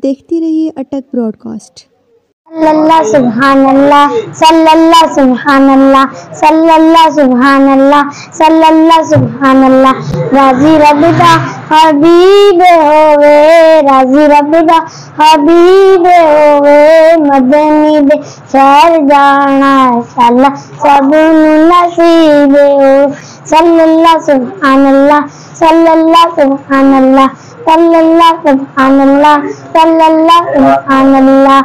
دیکھتی رہیے اٹک Broad cost. صلی اللہ سبحان اللہ، صلی اللہ سبحان اللہ، صلی اللہ سبحان اللہ، صلی اللہ سبحان اللہ۔ راضی رب دا حبیب ہووے، راضی رب دا حبیب ہووے، مدنی دے شہر جانا انشاءاللہ سب نوں نصیب ہووے۔ صلی اللہ سبحان اللہ، صلی اللہ سبحان اللہ، صلی اللہ سبحان اللہ، صلی اللہ سبحان اللہ،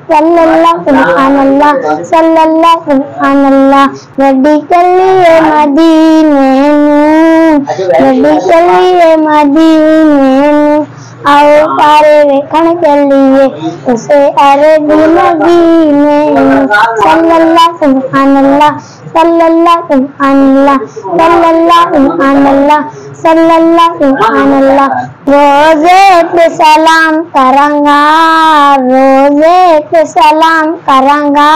صلی اللہ سبحان اللہ، صلی اللہ سبحان اللہ۔ گڈی چلیے مدینے نوں، گڈی چلیے مدینے نوں، آؤ پارے ویکھن چلیے اسے عربی مدینے نوں۔ صلی اللہ سبحان اللہ، صلی اللہ سبحان اللہ، صلی اللہ سبحان اللہ، صلی اللہ سبحان اللہ۔ روزے پہ سلام کرانگا، روزے پہ سلام کرانگا،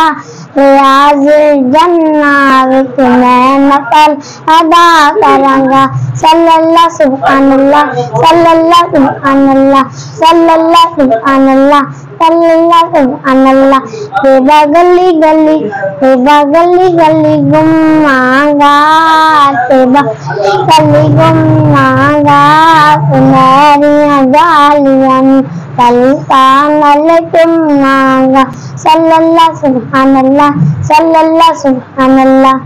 ریاض جنہ وچ میں نفل ادا کرانگا۔ صلی اللہ سبحان اللہ، صلی اللہ سبحان اللہ، صلی اللہ سبحان اللہ، صلی اللہ سبحان اللہ۔ تیبا گلی گلی، تیبا گلی گلی گھمانگا، تیبا گلی گھمانگا، سنہریاں گالیاں سلطان چومانگا۔ صلی اللہ سبحان اللہ، صلی اللہ سبحان اللہ۔